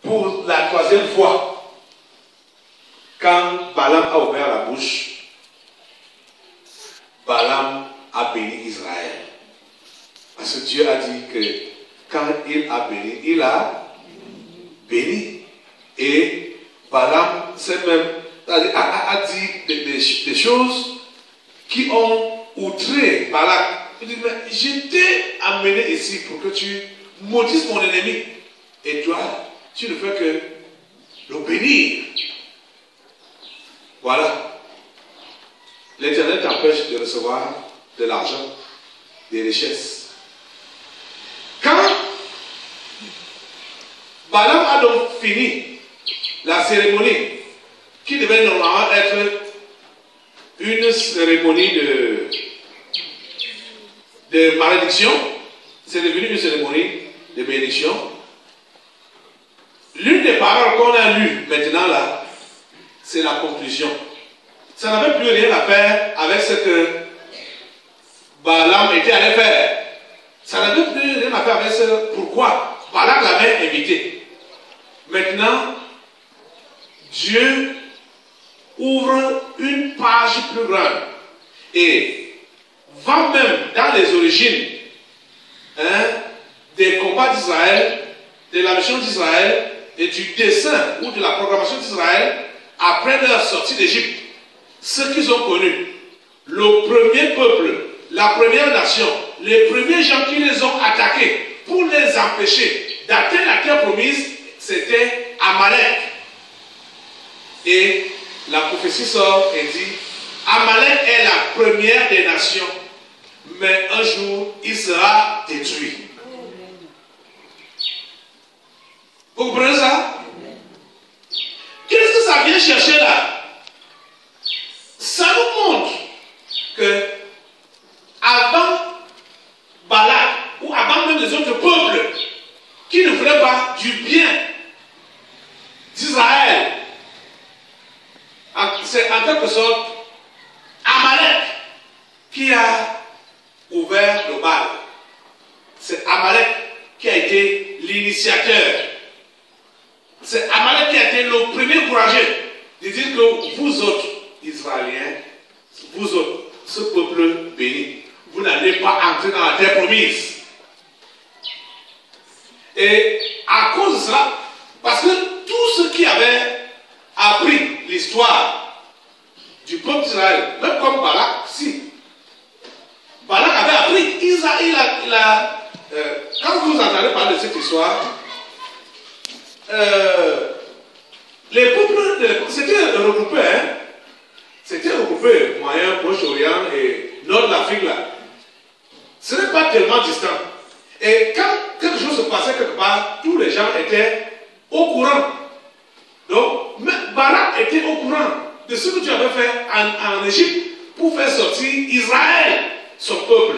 pour la troisième fois, quand Balaam a ouvert la bouche, Balaam a béni Israël. Parce que Dieu a dit que quand il a béni, il a béni. Et Balaam a dit des choses qui ont outré Balak. Il dit, mais je t'ai amené ici pour que tu maudisses mon ennemi. Et toi, tu ne fais que le bénir. Voilà. L'Éternel t'empêche de recevoir de l'argent, des richesses. Quand Balaam a donc fini la cérémonie, qui devait normalement être une cérémonie de malédiction, c'est devenu une cérémonie de bénédiction. L'une des paroles qu'on a lues maintenant là, c'est la conclusion. Ça n'avait plus rien à faire avec ce que Balaam était allé faire. Ça n'avait plus rien à faire avec ce pourquoi Balaam l'avait invité. Maintenant, Dieu ouvre une page plus grande et va même dans les origines des combats d'Israël, de la mission d'Israël et du dessein ou de la programmation d'Israël après leur sortie d'Égypte. Ce qu'ils ont connu, le premier peuple, la première nation, les premiers gens qui les ont attaqués pour les empêcher d'atteindre la terre promise, c'était Amalek. Et la prophétie sort et dit, Amalek est la première des nations, mais un jour il sera détruit. Vous comprenez ça? Qu'est-ce que ça vient chercher là? Ça nous montre que avant Balak, ou avant même les autres peuples qui ne voulaient pas du bien d'Israël, c'est en quelque sorte Amalek qui a ouvert le bal. C'est Amalek qui a été l'initiateur. C'est Amalek qui a été le premier courageux de dire que vous autres, Israéliens, vous autres, ce peuple béni, vous n'allez pas entrer dans la terre promise. Et à cause de cela, parce que tous ceux qui avaient appris l'histoire du peuple d'Israël, même comme Balak, si Balak avait appris, quand vous entendez parler de cette histoire, les peuples de l'époque, c'était regroupé, c'était regroupé, Moyen, Proche-Orient et Nord de l'Afrique là. Ce n'est pas tellement distant. Et quand quelque chose se passait quelque part, tous les gens étaient au courant. Donc, Balak était au courant de ce que tu avais fait en Égypte pour faire sortir Israël, son peuple.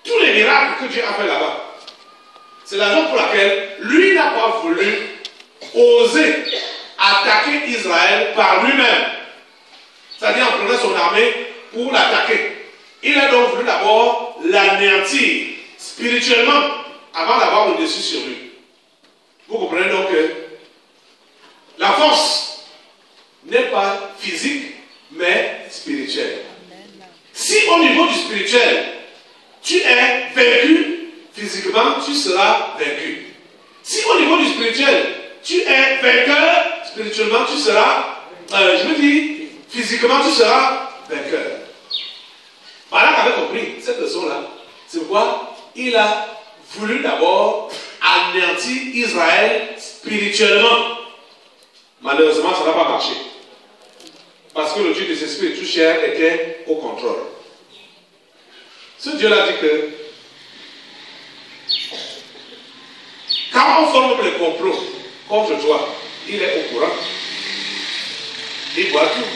Tous les miracles que Dieu a fait là-bas. C'est la raison pour laquelle lui n'a pas voulu oser attaquer Israël par lui-même. C'est-à-dire en prenant son armée pour l'attaquer. Il a donc voulu d'abord l'anéantir spirituellement avant d'avoir le dessus sur lui. Vous comprenez donc que la force n'est pas physique mais spirituelle. Si au niveau du spirituel, tu es vaincu, physiquement tu seras vaincu. Si au niveau du spirituel, tu es vainqueur, spirituellement tu seras, physiquement tu seras vainqueur. Balak avait compris cette leçon-là. C'est pourquoi il a voulu d'abord anéantir Israël spirituellement. Malheureusement, ça n'a pas marché. Parce que le Dieu des esprits et tout chair était au contrôle. Ce Dieu-là dit que quand on forme le complot contre toi, il est au courant. Il voit tout.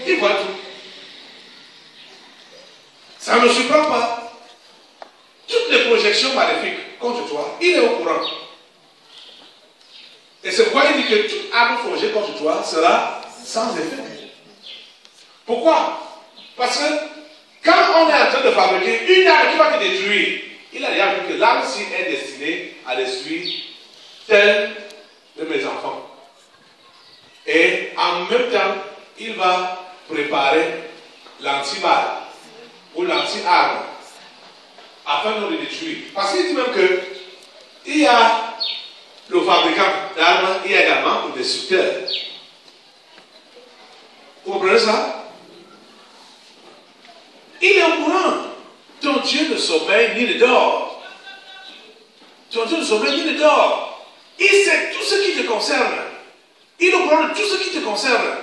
Il voit tout. Ça ne surprend pas. Toutes les projections maléfiques contre toi, il est au courant. Et c'est pourquoi il dit que toute arme forgée contre toi sera sans effet. Pourquoi? Parce que quand on est en train de fabriquer une arme qui va te détruire, il a déjà vu que l'arme-ci est destinée à détruire tel de mes enfants. Et en même temps, il va préparer l'anti-balle ou l'anti-arme afin de le détruire. Parce qu'il dit même que il y a le fabricant d'armes, il y a également le destructeur. Vous comprenez ça? Il est au courant. Ton Dieu ne sommeille ni ne dort. Ton Dieu ne sommeille ni ne dort. Il sait tout ce qui te concerne. Il est au courant de tout ce qui te concerne.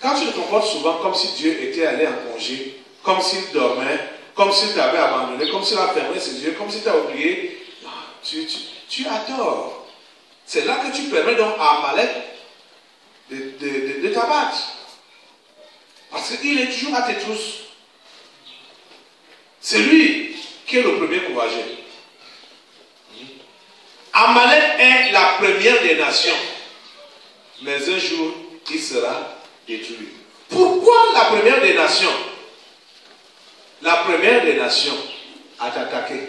Quand tu te comportes souvent comme si Dieu était allé en congé, comme s'il dormait, comme s'il t'avait abandonné, comme s'il a fermé ses yeux, comme s'il t'a oublié, tu as tort. C'est là que tu permets donc à Amalek de t'abattre. Parce qu'il est toujours à tes trousses. C'est lui qui est le premier courageux. Amalek est la première des nations. Mais un jour, il sera détruit. Pourquoi la première des nations? La première des nations à t'attaquer.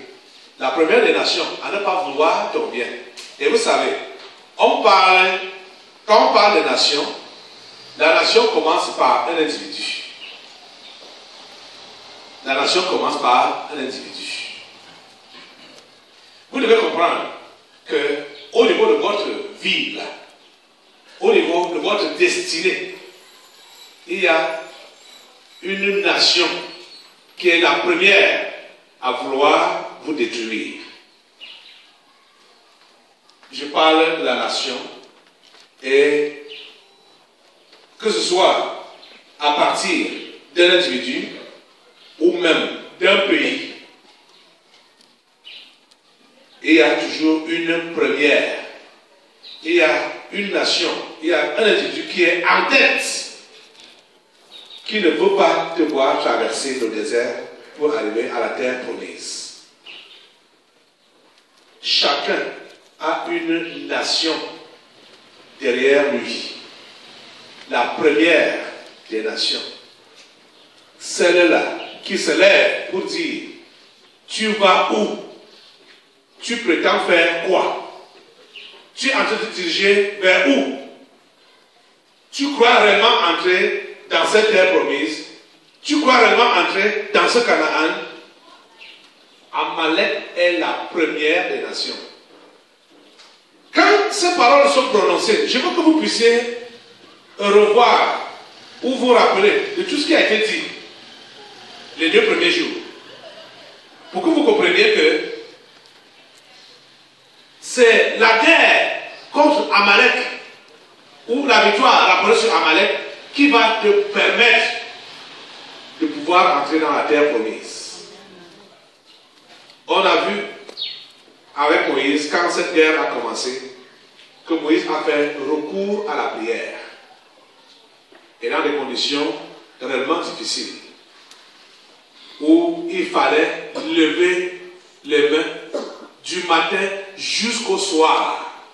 La première des nations à ne pas vouloir ton bien. Et vous savez, quand on parle de nations, la nation commence par un individu. La nation commence par un individu. Vous devez comprendre que au niveau de votre vie, là, au niveau de votre destinée, il y a une nation qui est la première à vouloir vous détruire. Je parle de la nation et que ce soit à partir d'un individu ou même d'un pays, il y a toujours une première. Il y a une nation, il y a un individu qui est en tête, qui ne veut pas te voir traverser le désert pour arriver à la terre promise. Chacun a une nation derrière lui. La première des nations. Celle-là qui se lève pour dire, tu vas où? Tu prétends faire quoi? Tu es en train de te diriger vers où? Tu crois réellement entrer dans cette terre promise? Tu crois réellement entrer dans ce Canaan? Amalek est la première des nations. Quand ces paroles sont prononcées, je veux que vous puissiez revoir ou vous rappeler de tout ce qui a été dit les 2 premiers jours. Pour que vous compreniez que c'est la guerre contre Amalek ou la victoire rapportée sur Amalek qui va te permettre de pouvoir entrer dans la terre promise. On a vu avec Moïse, quand cette guerre a commencé, que Moïse a fait recours à la prière. Et dans des conditions réellement difficiles, où il fallait lever les mains du matin jusqu'au soir.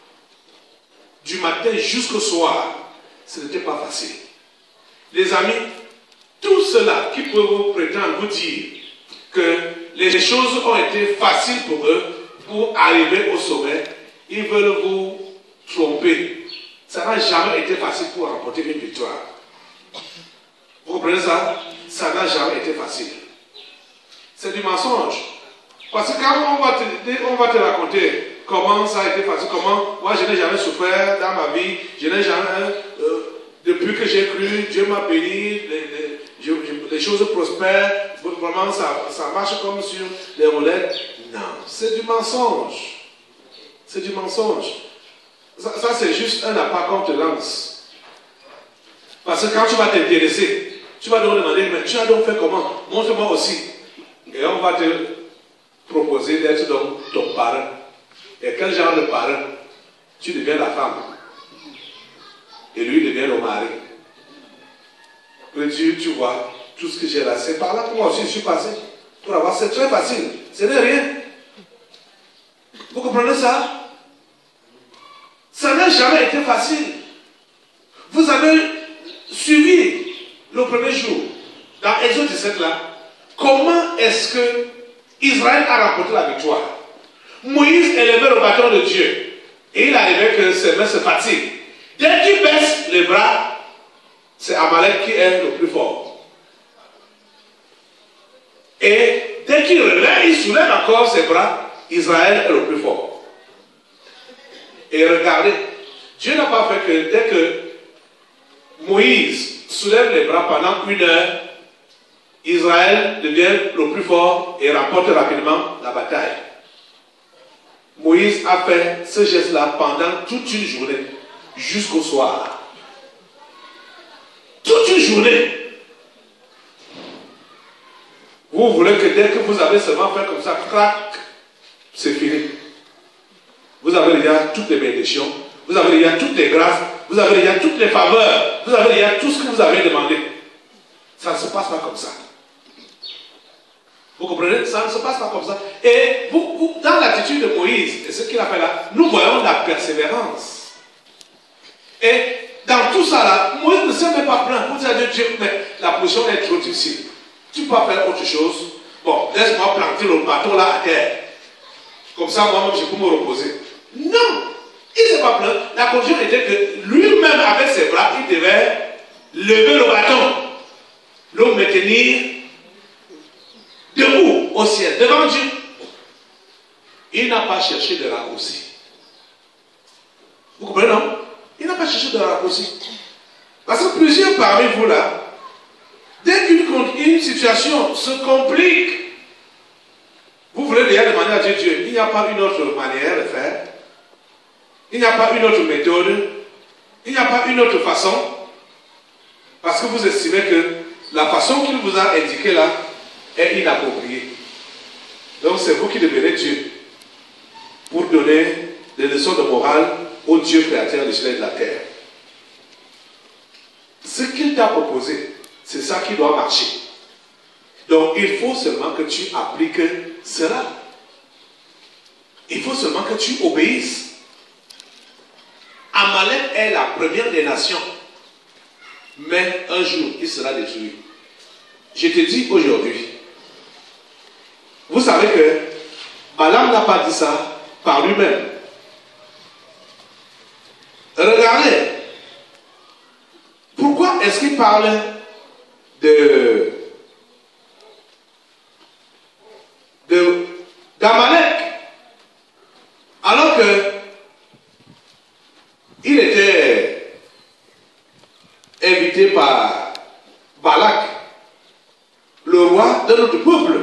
Du matin jusqu'au soir, ce n'était pas facile. Les amis, tous ceux-là qui peuvent vous prétendre vous dire que les choses ont été faciles pour eux pour arriver au sommet, ils veulent vous tromper. Ça n'a jamais été facile pour remporter une victoire. Vous comprenez ça? Ça n'a jamais été facile. C'est du mensonge. Parce que quand on va te raconter comment ça a été facile, comment moi je n'ai jamais souffert dans ma vie, je n'ai jamais, depuis que j'ai cru, Dieu m'a béni, les choses prospèrent, vraiment ça marche comme sur les roulettes. Non, c'est du mensonge. C'est du mensonge. Ça c'est juste un appât qu'on te lance. Parce que quand tu vas t'intéresser, tu vas donc demander, mais tu as donc fait comment? Montre-moi aussi. Et on va te proposer d'être donc ton parrain. Et quel genre de parrain? Tu deviens la femme. Et lui devient le mari. Puis tu vois, tout ce que j'ai là, c'est par là que moi aussi je suis passé. Pour avoir, c'est très facile. Ce n'est rien. Vous comprenez ça? Ça n'a jamais été facile. Vous avez suivi le premier jour, dans Exode 17 là, comment est-ce que Israël a remporté la victoire. Moïse élevait le bâton de Dieu. Et il arrivait que ses mains se fatiguent. Dès qu'il baisse les bras, c'est Amalek qui est le plus fort. Et dès qu'il relève, il soulève encore ses bras, Israël est le plus fort. Et regardez, Dieu n'a pas fait que dès que Moïse soulève les bras pendant 1 heure, Israël devient le plus fort et remporte rapidement la bataille. Moïse a fait ce geste-là pendant toute une journée, jusqu'au soir. Toute une journée. Vous voulez que dès que vous avez seulement fait comme ça, crac, c'est fini. Vous avez déjà toutes les bénédictions, vous avez déjà toutes les grâces, vous avez déjà toutes les faveurs, vous avez déjà tout ce que vous avez demandé. Ça ne se passe pas comme ça. Vous comprenez? Ça ne se passe pas comme ça. Et dans l'attitude de Moïse, et ce qu'il a fait là, nous voyons la persévérance. Et dans tout ça là, Moïse ne s'est même pas plaint pour dire à Dieu, mais la position est trop difficile. Tu peux faire autre chose. Bon, laisse-moi planter le bâton là à terre. Comme ça, moi-même, je peux me reposer. Non! Il ne s'est pas plaint. La condition était que lui-même, avec ses bras, il devait lever le bâton, le maintenir debout au ciel, devant Dieu. Il n'a pas cherché de raccourci. Vous comprenez, non? Il n'a pas cherché de raccourci. Parce que plusieurs parmi vous là, dès qu'une situation se complique, vous voulez déjà demander à Dieu, Dieu, il n'y a pas une autre manière de faire, il n'y a pas une autre méthode, il n'y a pas une autre façon, parce que vous estimez que la façon qu'il vous a indiquée là est inappropriée. Donc c'est vous qui devenez Dieu pour donner des leçons de morale au Dieu créateur du ciel et de la terre. Ce qu'il t'a proposé, c'est ça qui doit marcher. Donc il faut seulement que tu appliques cela. Il faut seulement que tu obéisses. Amalek est la première des nations. Mais un jour, il sera détruit. Je te dis aujourd'hui, vous savez que Balaam n'a pas dit ça par lui-même. Regardez. Pourquoi est-ce qu'il parle d'Amalek alors que il était invité par Balak, le roi de notre peuple?